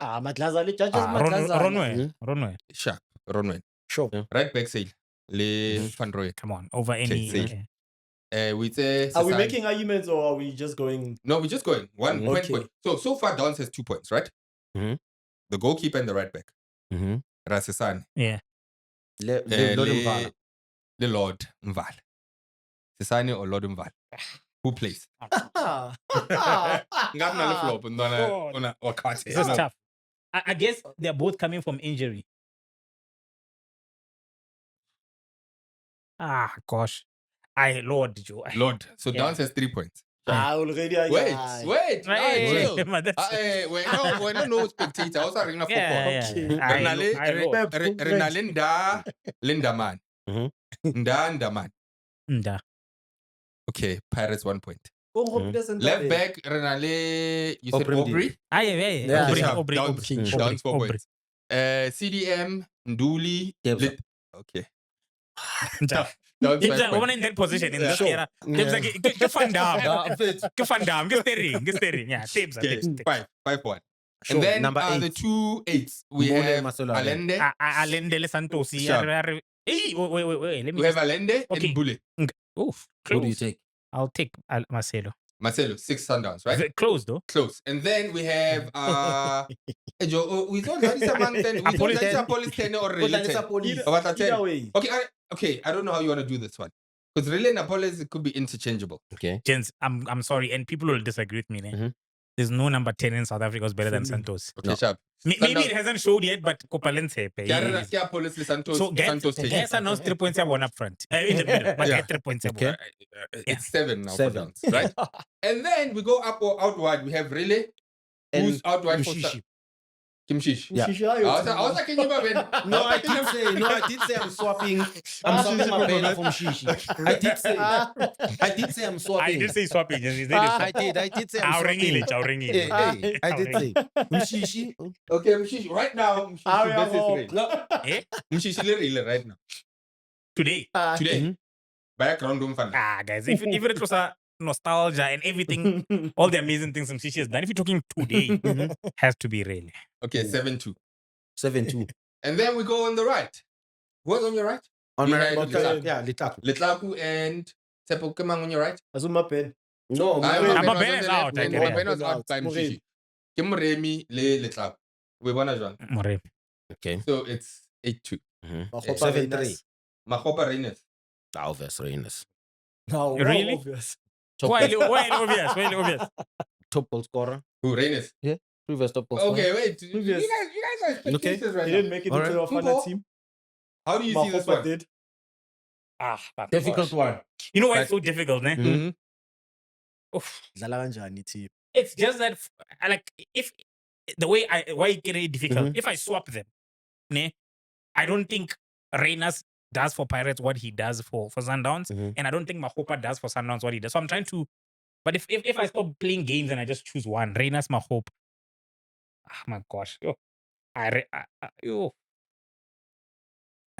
Matlazali, judges Ah, Matlazali. Ronwe. Sharp. Ronwen. Sure. Right back sale. Le Van Rooyen. Come on. Over any. say- Okay. We say Are we Sesane. making arguments or are we just going? No, we're just going. One Mhm. point. Okay. So far, Downs has 2 points, right? Mhm. The goalkeeper and the right back. Mm-hmm. Rasesane. Yeah. Let Le him follow. Lord Mval. Sesane or Lord Mval? Who plays? Ngapna le flop God. wakati. This is tough. I guess they're both coming from injury. Ah, gosh. Lord, Joe. Lord. So Yeah. Downs has 3 points. Already. Wait. Hey, Chill. man, that's- We're no spectator. I was a ring of football. yeah, Okay. yeah. Renale Lindaman. Mhm. Ndaman. Nda. Okay, Pirates 1 point. Left Left back, Renale, you said Aubrey. Aubrey. Yeah, Aubrey, yeah. Aubrey, Downs, Aubrey, Downs 4 Aubrey. points. CDM, Nduli. Debs. Okay. Nda. Downs It's 5 a woman points. in that position in that Sure. era. Tips like get Van Dam. Get Van Dam. Get steering. Yeah, tips. Okay, 5-1. Sure. And then Number the 8. 2 8s. We Mole have Masolo Allende. Alendele Santosi. Sharp. Hey, wait. Let me We have Allende Okay. and Bule. Oof, Who do you close. take? I'll take Marcelo. Marcelo, 6 Sundowns, right? Close though. Close. And then we have we don't know police 10 or related. About a 10. Either way. Okay, I don't know how you want to do this one. Because relay and Apollos, it could be interchangeable. Okay. Gents, I'm sorry, and people will disagree with me. Ne? Mhm. There's no number 10 in South Africa who's better than For me. Santos. Okay, No. sharp. Maybe it hasn't showed yet, but Kopalense. Kia Police Santos. So get Santos take. guess announced 3 points one up front. In the middle, but Yeah. get 3 points. Okay. It's 7 now. 7. For Downs, right? And then we go up or outward. We have Relay. Who's And outward Mshishi. for Kimshish? Yeah. I was like, can you imagine? No, I did say I'm swapping. I'm swapping my banner from Shishi. I did say I'm swapping. I did say swapping. Yes, I did say I'm I'll ring swapping. it. I'll ring it. Hey, I did say Mshishi. Okay, Mshish. Right now, Mshish versus Relay. Eh? Mshish Relay right now. Today. Today. Background room fan. Guys, if it was a nostalgia and everything, all the amazing things some Shishi has done, if you're talking today, has to be really. Okay, 7-2. 7-2. And then we go on the right. Who's on your right? On my right, Behind yeah, Litaku. Letlaku and Tshepo Gumede on your right. Azuma pen. No, Mabena is out, I get it. Mabena is out by Mshishi. Kimuremi le Letlaku. We wanna join. More. Okay. So it's 8-2. 7-3. Mahopa Reynolds. Alves Reines. No, Really? obvious. Why obvious? Why obvious? Top goal scorer. Who Reynolds? Previous top goal scorer. Okay, wait. You Previous. guys are Okay. spectators right He now. didn't make it All into right. the final Mbo. team. How do you see this Mahopa one? did. But Difficult gosh. one. You know why it's so difficult, ne? Mm-hmm. Oof. Dlala kanjani team. It's just that, like, if the way why it get it difficult, if I swap them, ne, I don't think Reynolds does for Pirates what he does for Sundowns, and I don't think Mahopa does for Sundowns what he does. So I'm trying to, but if I stop playing games and I just choose one, Reynolds, Mahopa, my gosh,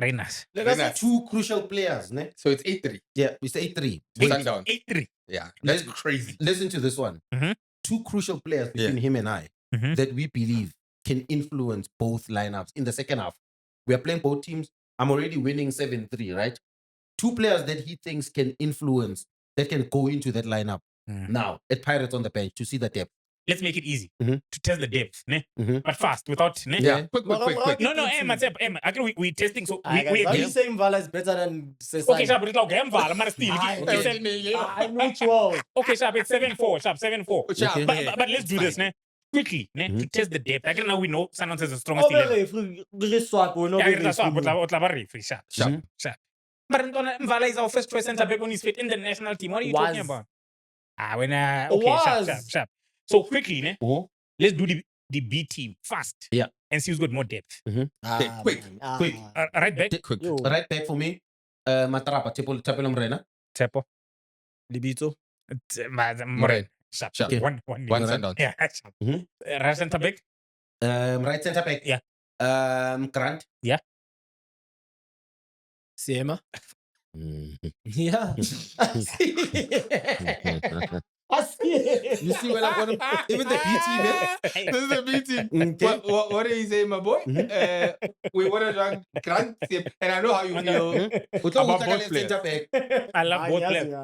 Reynolds. Reynolds. Two crucial players, ne? So it's 8-3. Yeah, it's 8-3. Sundown. 8-3. Yeah, that's Let's- crazy. Listen to this one. Mhm. Two crucial players between him and I Mhm. that we believe can influence both lineups in the second half. We are playing both teams. I'm already winning 7-3, right? Two players that he thinks can influence, that can go into that lineup now at Pirates on the bench to see the depth. Let's make it easy Mhm. to test the depth, ne? Mhm. But fast, without, ne? Yeah. Quick. No, Emma, actually we're testing, so we Are you agree. saying Vala is better than Cesar? Okay, Sharp, it's okay, I'm Val, I'm still. I know you all. Okay, Sharp, it's 7-4, Sharp, 7-4. Okay. But let's do this, ne? Quickly, ne? To test the depth. Like now we know Sundowns is the strongest Oh, 11. very swap. No, Yeah, very it's a swap, swap. but referee, Sharp. But Mvala is our first choice centre back when he's fit in the national team. What are you talking Was. about? Okay, Sharp. So quickly, ne? Let's do the B team fast. Yeah. And see who's got more depth. Quick. Right back. Quick. Yo. Right back for me, Matrapa, Tshepo Mrena. Tshepo. Libito. Moren. Sharp. Okay. One. One Alright. Sundown. Yeah, sharp. Mhm. Right centre back. Right centre back. Yeah. Grant. Siema. Mhm. Yeah. You see when I'm going to, even the B team, eh? This is a meeting. Okay. What are you saying, my boy? We want to run Grant, and I know how you feel. About both players. centre back. I love both players.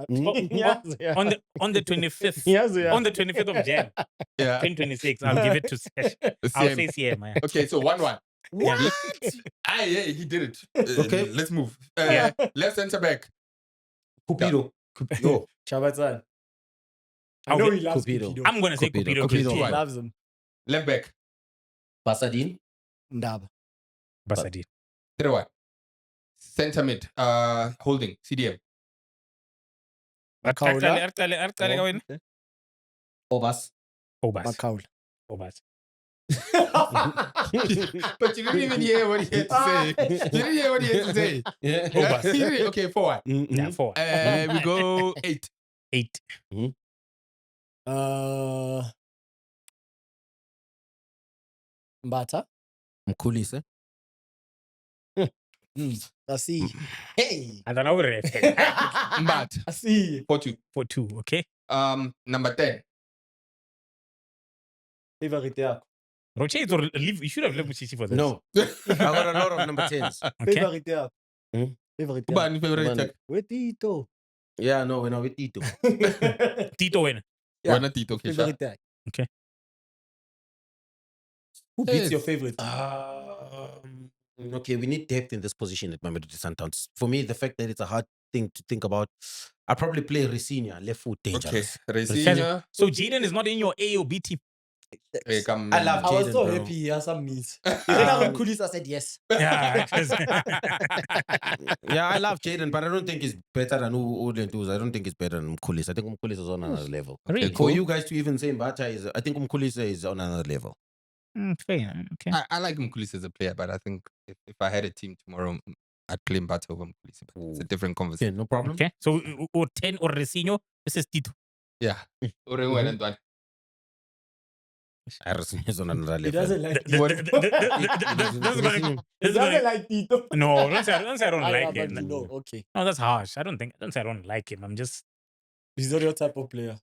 On the 25th. On the 25th of Jan, Yeah. 2026, I'll give it to Sesh. I'll say CM. Okay, so 1-1. What? Yeah, he did it. Okay. Let's move. Yeah. Left center back. Cupido. Yo. Chabatsane. I I'll know get he loves Cupido. Cupido. I'm going to say Cupido. Cupido. Cupido. He One. loves him. Left back. Pasadine. Ndaba. Basadi. 3-1. Center mid. Holding. CDM. Makaula. Obas. Obas. Makaula. Obas. But you didn't even hear what he had to say. You didn't hear what he had to say. Obas. Okay, 4-1. Yeah, 4. We go 8. 8. Mbata. Mkhulise. I see. Hey. I don't know what it is. But I see. 4-2. For 2, okay? Number 10. Favorite yako. Roche, you should have left Mushishi for this. No. I got a lot of number 10s. Okay. Favorite yako. Hmm? Favorite yako. Ubani favorite. Ubani. Wait, Tito. Yeah, no, we're not with Tito. Tito win. Yeah. Why not Tito? Okay, sure. Favorite yako. Okay. Who beats Yes. your favorite? Okay, we need depth in this position at Mamelodi Sundowns. For me, the fact that it's a hard thing to think about, I probably play Resinia, left foot, Okay, dangerous. Resinia. So Jaden is not in your A or B team. Hey, come I love I was Jaden, so bro. happy he has some meat. I said yes. Yeah, 'cause- Yeah, I love Jaden, but I don't think he's better than Udlentus. I don't think he's better than Mkhulisa. I think Mkhulisa is on another level. Really? For you guys to even say Mbata is, I think Mkhulisa is on another level. Fair. Okay. I like Mkhulisa as a player, but I think if I had a team tomorrow, I'd play Mbata over Mkhulisa. But it's a different conversation. Okay, no problem. Okay. So or 10 or Resinho, this is Tito. Yeah. Orengwe and Ntwana. Harrison is on another He level. doesn't like This Tito. is He gonna, doesn't like Tito. no, don't say I don't like but him. you know, okay. No, that's harsh. I don't say I don't like him. I'm just He's not your type of player.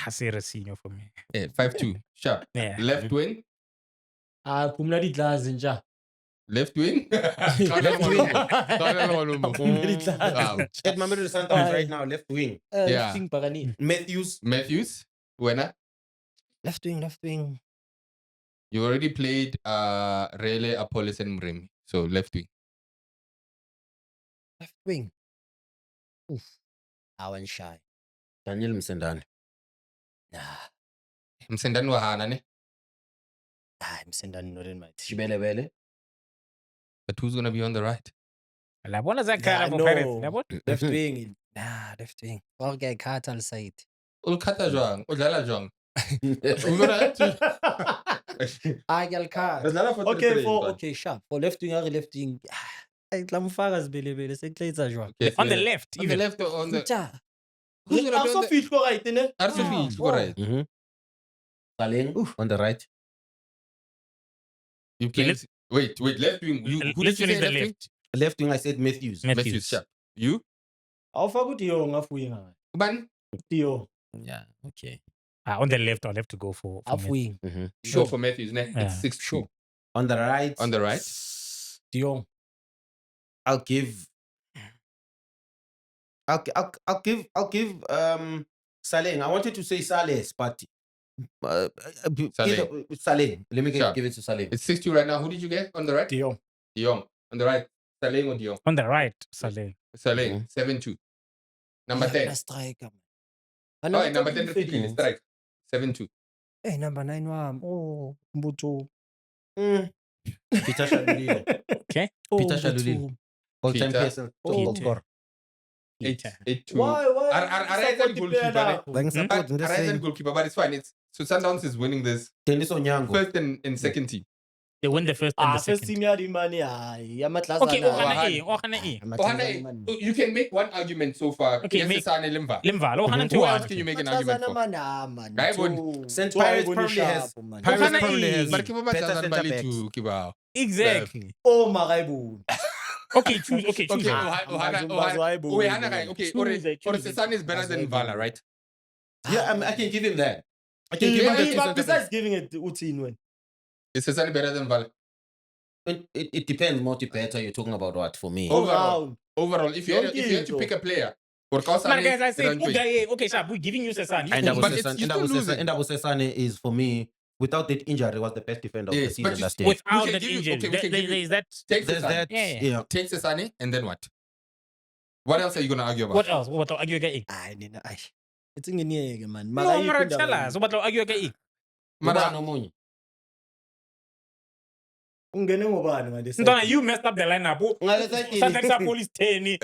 I say Resinho for me. Yeah, 5-2. Sharp. Yeah. Left wing. Pumla di glass inja. Left wing. Left wing. Wow. At Mamelodi Sundowns right now, left wing. Yeah. Left wing Pagani. Matthews. Winner. Left wing. You already played Rele, Apollos, and Mremi. So left wing. Left wing. Oof. I went shy. Daniel Msendani. Nah. Msendani wahana ne? I'm sending not in my team. Shibele. But who's gonna be on the right? Labona za Nah, cara for no. Pirates. Labona. Left wing. Nah, left wing. Okay, Cartel side. Ulkata Jong. Udlala Jong. We're gonna have to. Okay, sharp. For left wing. Lamufaka zibelebele sekuleta jwa. Okay, On the left, On the even. left or on the. Mtja. Who's gonna be on the? Feel right, ne? Arsofi, Oh. right. Saleng on the right. You Okay, played. Wait. Left wing. Who did Let's you finish say the left wing? left. Left wing, I said Matthews. Matthews Sharp. You? Awufaka Dion afuwinga. Ban? Dion. Yeah, okay. On the left, I'll have to go for Messi. Afuwing. Sure for Matthews. Ne? Yeah. It's 6 Sure. On the right. On the right. Dion. I'll give Saleng. I wanted to say Sales, but Saleng. Saleng. Let me Sure. give it to Saleng. It's 6-2 right now. Who did you get on the right? Dion. Dion. On the right. Saleng or Dion? On the right, Saleh. Saleng. 7-2. Number 10. Striker. Oh, number 10 repeating strike. 7-2. Hey, number 9 wam. Oh, Mbuto. Peter Shalulile. Okay. Peter Shalulile. All-time Peter. person. Oh. Score. 8-2. Why? Are goalkeeper? Like support in this Araya saying. goalkeeper, but it's fine. So Sundowns is winning this Tennis Onyango. first and second team. They win the first and the First second. team ya di mani ay. Yamatlaza. Okay, Ohana E. Ohana, you can make one argument so far. Okay, Yes, make- it's Sane Limva. Limval, Ohana Who else two. can you make an argument for? Guy would- Since Pirates probably has- Pirates Ohana probably E. has But Kiba better doesn't centre value backs. to Kiba. Exactly. Oh, Maraibu. Okay, choose. Okay, choose. Okay, Sane is better than Vala, right? Yeah, I can give him that. I can Yeah, give him yeah, that. But besides giving it Utin when. Is Sane better than Vala? It depends. Multi-better. You're talking about what for me? Overall, if you had to pick a player, Man, guys, I said, okay, sir, we're giving you Sesani. And But it's- you're still losing. Abu Sesane is for me. Without that injury, was the best defender of Yes, the but season you- last year. Without We can that give you- injury, okay, we can give you- there is that. take There's Sane. that. Yeah. Yeah. Take Sane, and then what? What else are you going to argue about? What else? What argue again? Ay, nina ay. It's ngiyeke man. No, Mara tell us. What argue again? Mara- Nomunye. Ungene ngobani ngalesi. Ntona, you messed up the lineup. Satellite police 10.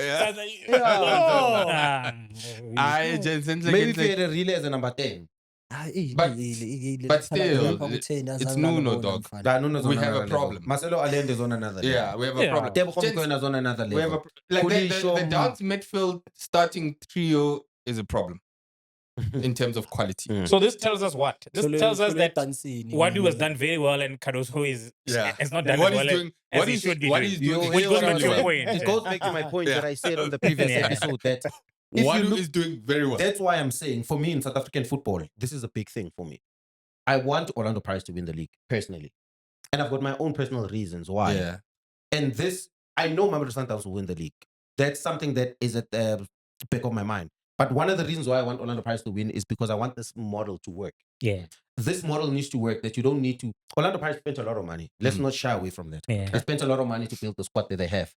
Aye, Jensen, Maybe Fede really as a number 10. But still, it's Nuno, dog. We have a problem. Marcelo Allende is on another level. Yeah, we have a Yeah. problem. Tebo Gents, Komkoena is on another we have level. a like the Kudisho- Downs midfield starting trio is a problem in terms of quality. Mm. So this tells us what? This tells us that Wadu has done very well and Cardoso has not done What as he's well doing, as what he he's should be what doing. he's doing, Which goes very back to your well. point. It goes back to my point Yeah. that I said on the previous Yeah. episode that if you Wadu look, is doing very well. that's why I'm saying for me in South African football, this is a big thing for me. I want Orlando Pirates to win the league personally, and I've got my own personal reasons why. Yeah, And this, I know Mamelodi Sundowns will win the league. That's something that is at the back of my mind. But one of the reasons why I want Orlando Pirates to win is because I want this model to work. Yeah. This model needs to work that you don't need to. Orlando Pirates spent a lot of money. Let's not shy away from that. Yeah. They spent a lot of money to build the squad that they have.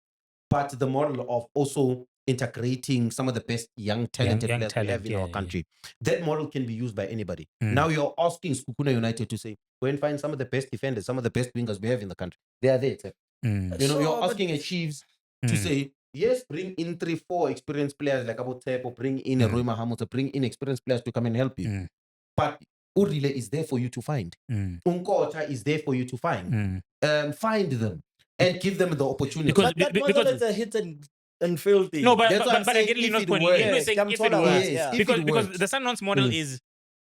But the model of also integrating some of the best young talented players we have in our country. That model can be used by anybody. Now you're asking Sekhukhune United to say, go and find some of the best defenders, some of the best wingers we have in the country. They are there. You know, you're asking a Chiefs to say, yes, bring in 3-4 experienced players like Tshepo, bring in a Roy Mahamuta, bring in experienced players to come and help you. But Urile is there for you to find. Unkota is there for you to find. Find them and give them the opportunity. Because it's a hit and fail thing. No, but That's I get Lindo's point. Lindo's saying if it works. Because the Sundowns model is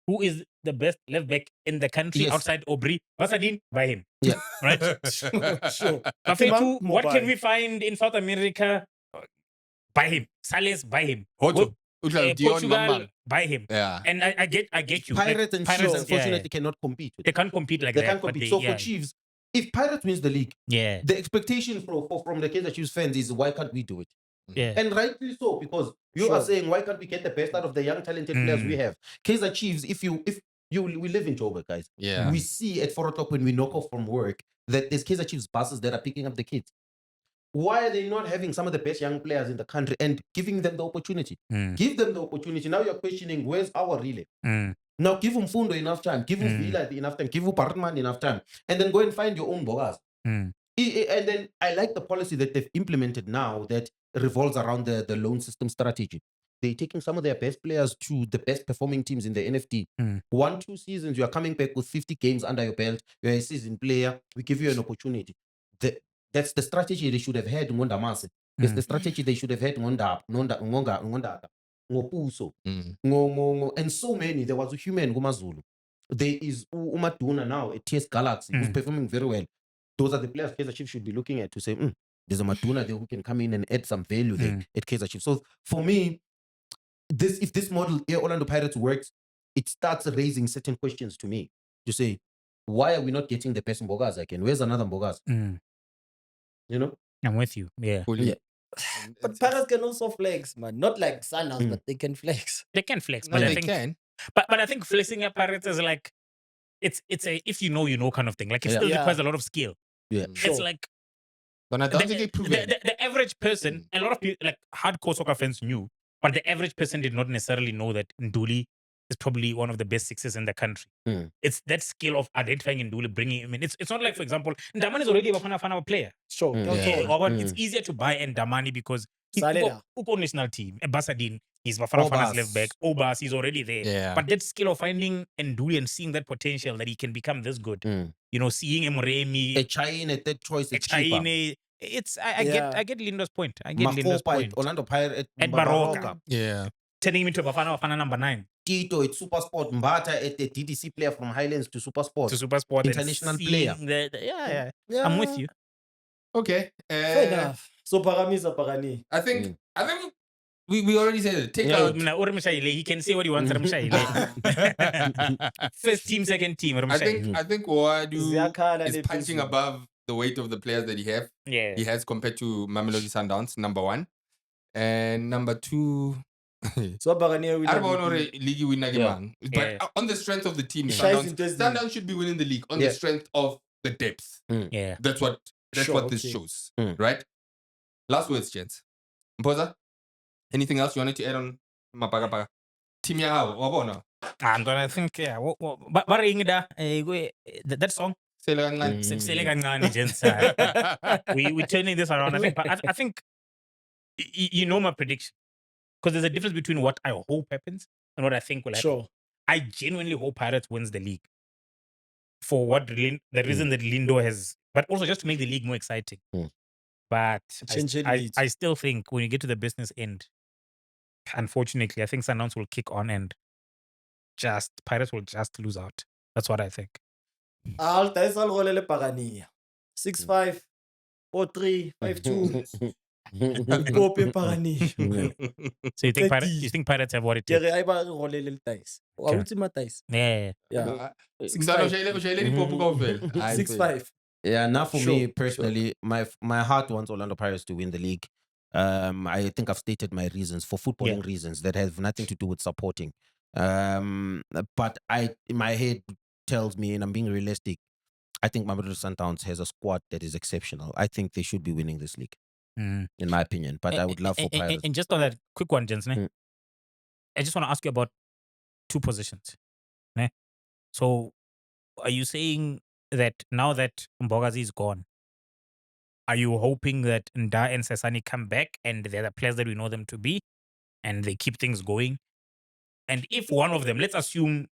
who is the best left back in the country outside Aubrey? Basadine, buy him. Yeah. Right? Sure. What can we find in South America? Buy him. Sales, buy him. Portugal, buy him. Yeah. And I get you. Pirates and Chiefs, unfortunately, cannot compete. They can't compete like they that. Can't compete. So for Chiefs, if Pirates wins the league, the expectation from the Kaizer Chiefs fans is, why can't we do it? Yeah. And rightly so, because you are saying, why can't we get the best out of the young talented players we have? Kaizer Chiefs, we live in Joburg, guys. Yeah. We see at 4 o'clock when we knock off from work that there's Kaizer Chiefs buses that are picking up the kids. Why are they not having some of the best young players in the country and giving them the opportunity? Give them the opportunity. Now you're questioning, where's our relay? Now give Mfundo enough time, give Vila enough time, give Partman enough time, and then go and find your own Mbokazi. And then I like the policy that they've implemented now that revolves around the loan system strategy. They're taking some of their best players to the best performing teams in the NFT. 1-2 seasons, you are coming back with 50 games under your belt. You're a seasoned player. We give you an opportunity. That's the strategy they should have had. It's the strategy they should have had. And so many. There was a human Gumazulu. There is Umaduna now at TS Galaxy who's performing very well. Those are the players Kaizer Chiefs should be looking at to say, there's a Maduna there who can come in and add some value there at Kaizer Chiefs. So for me, if this model here, Orlando Pirates works, it starts raising certain questions to me. To say, why are we not getting the best Mbokazi again? Where's another Mbokazi? You know? I'm with you. Yeah. But Pirates can also flex, man. Not like Sundowns, but they can flex. They can flex. No, But they I think can. But I think flexing a Pirates is like it's a if you know kind of thing. Like it still requires a lot of skill. Yeah. It's like But I don't think they prove it. the average person, a lot of people, like hardcore soccer fans knew, but the average person did not necessarily know that Nduli is probably one of the best sixes in the country. It's that skill of identifying Nduli, bringing him in. It's not like, for example, Ndamani is already a Bafana player. Sure. It's easier to buy Ndamani because he's Uko national team. Basadine, he's Bafana's left back. Obas, he's already there. Yeah. But that skill of finding Nduli and seeing that potential that he can become this good. You know, seeing Emremi, a China at that choice, a China. I get Lindo's point. I get Lindo's point. Orlando Pirates at Baroka. Yeah. Turning him into Bafana number 9. Tito at Supersport. Mbata at the DDC player from Highlands to Supersport. International player. I'm with you. Okay. Fair enough. So Parani. I think we already said it. Take out. He can say what he wants. First team, second team. I think Wadu is punching above the weight of the players that he has compared to Mamelodi Sundowns, number 1. And number 2, so Parani I don't know league winner but on the strength of the team, Sundowns should be winning the league on the strength of the depth. That's what this shows. Right? Last words, gents. Mpoza, anything else you wanted to add on Mapagapaga? Team Yahao, Wabona? I think, but that song. We're turning this around. I think you know my prediction. Because there's a difference between what I hope happens and what I think will happen. Sure. I genuinely hope Pirates wins the league. For what the reason that Lindo has, but also just to make the league more exciting. But I still think when you get to the business end, unfortunately, I think Sundowns will kick on and Pirates will just lose out. That's what I think. 6-5, 4-3, 5-2. So you think Pirates have what it takes? Yeah. 6-5. Yeah, now for me personally, my heart wants Orlando Pirates to win the league. I think I've stated my reasons for footballing reasons that have nothing to do with supporting. But my head tells me, and I'm being realistic, I think Mamelodi Sundowns has a squad that is exceptional. I think they should be winning this league. in my opinion. But I would love for Pirates. And just on that quick one, gents, Mm. I just want to ask you about two positions. Ne? So, are you saying that now that Mbokazi is gone, are you hoping that Nda and Sesani come back and they're the players that we know them to be, and they keep things going? And if one of them, let's assume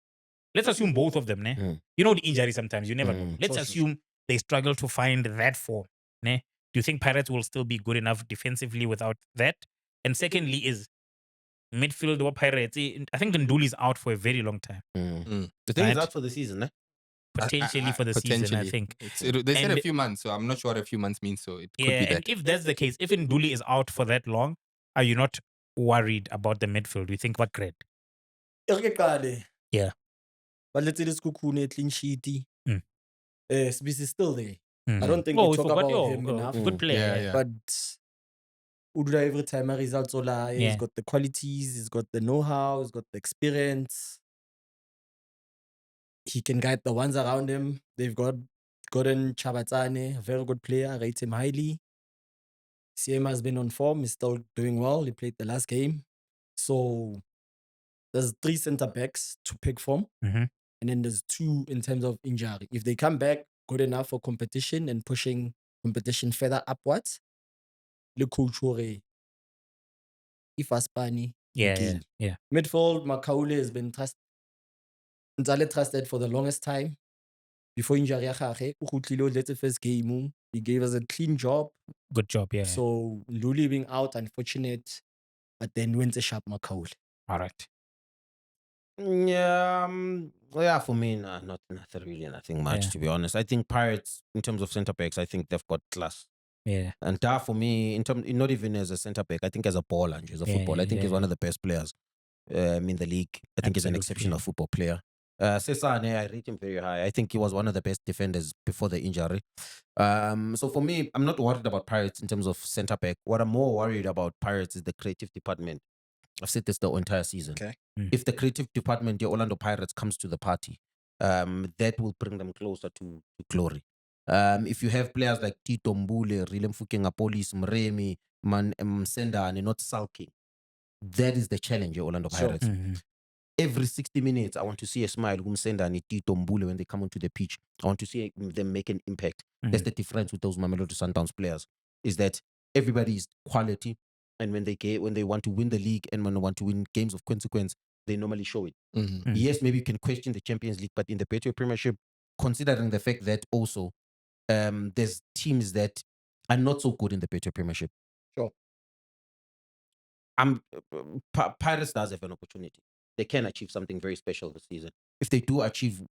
both of them, ne? Mm. You know the injury sometimes, you never know. Mm. Let's Sure. assume they struggle to find that form. Ne? Do you think Pirates will still be good enough defensively without that? And secondly is midfield or Pirates. I think Nduli is out for a very long time. The thing is Right. out for the season, eh? Potentially for the season, I think. They said And- a few months, so I'm not sure what a few months means. So it could Yeah, be and that. if that's the case, if Nduli is out for that long, are you not worried about the midfield? Do you think what great? Yeah. But let's say this Sekhukhune clean sheety. Mm. Sibisi is still there. Mm. I don't think Oh, we talk forgot about your- him enough. Good player. Yeah. But Udra every time a results ola, Yeah. he's got the qualities, he's got the know-how, he's got the experience. He can guide the ones around him. They've gotten Chabatsane, a very good player, I rate him highly. CM has been on form, he's still doing well. He played the last game. So there's 3 center backs to pick from. Mhm. And then there's 2 in terms of injury. If they come back good enough for competition and pushing competition further upwards, the coach will if Aspani Yeah. midfield, Makaule has been trusted for the longest time. Before injury, let's the first game. He gave us a clean job. Good job. Yeah. So Luli being out, unfortunate, but then wins a sharp Makaule. All right. Yeah, for me, not really nothing much, Yeah. to be honest. I think Pirates, in terms of centre backs, I think they've got class. Yeah. And Da, for me, not even as a centre back, I think as a baller, as a footballer, I think he's one of the best players in the league. I think he's an Absolutely, exceptional yeah. football player. Sesane, I rate him very high. I think he was one of the best defenders before the injury. So for me, I'm not worried about Pirates in terms of centre back. What I'm more worried about Pirates is the creative department. I've said this the entire season. Okay. If the creative department, the Orlando Pirates, comes to the party, that will bring them closer to glory. If you have players like Tito Mbule, Rilem Fukengapolis, Mremi, Msendani, not sulking, that is the challenge, Orlando Sure. Pirates. Mhm. Every 60 minutes, I want to see a smile. Msendani, Tito Mbule, when they come onto the pitch, I want to see them make an impact. That's the difference with those Mamelodi Sundowns players, is that everybody is quality. And when they want to win the league and when they want to win games of consequence, they normally show it. Mhm. Yes, maybe you can question the Champions League, but in the Betway Premiership, considering the fact that also there's teams that are not so good in the Betway Premiership. Sure. Pirates does have an opportunity. They can achieve something very special this season. If they do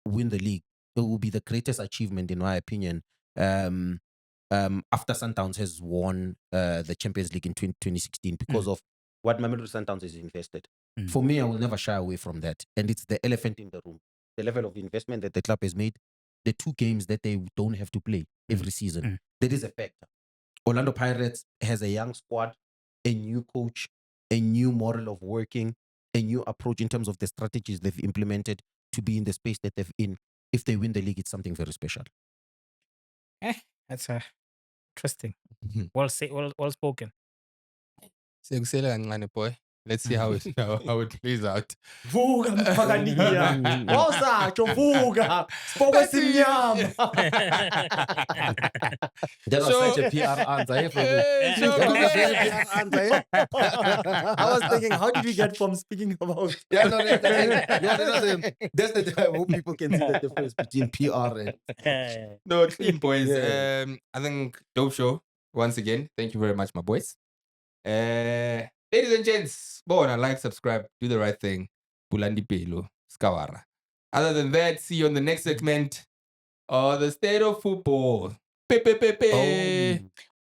win the league, it will be the greatest achievement, in my opinion, after Sundowns has won the Champions League in 2016 because of what Mamelodi Sundowns has invested. For me, I will never shy away from that. And it's the elephant in the room. The level of investment that the club has made, the 2 games that they don't have to play every season. That is a factor. Orlando Pirates has a young squad, a new coach, a new model of working, a new approach in terms of the strategies they've implemented to be in the space that they've in. If they win the league, it's something very special. That's interesting. Mhm. Well spoken. Sekusele kancane, boy. Let's see how it plays out. Vuka mphakaniya. Wosatsho vuka. Sibokwe simnyama. That was So- such a PR answer. Eh, from Hey, That was a very Gumede. PR answer. Eh? I was thinking, how did we get from speaking about Yeah, no, that's the time when people can see the difference between PR and No, clean boys. Yeah. I think dope show. Once again, thank you very much, my boys. Ladies and gents, bona, like, subscribe, do the right thing. Bulandi Pelo, Skawara. Other than that, see you on the next segment of the State of Football. Pepe. Oh.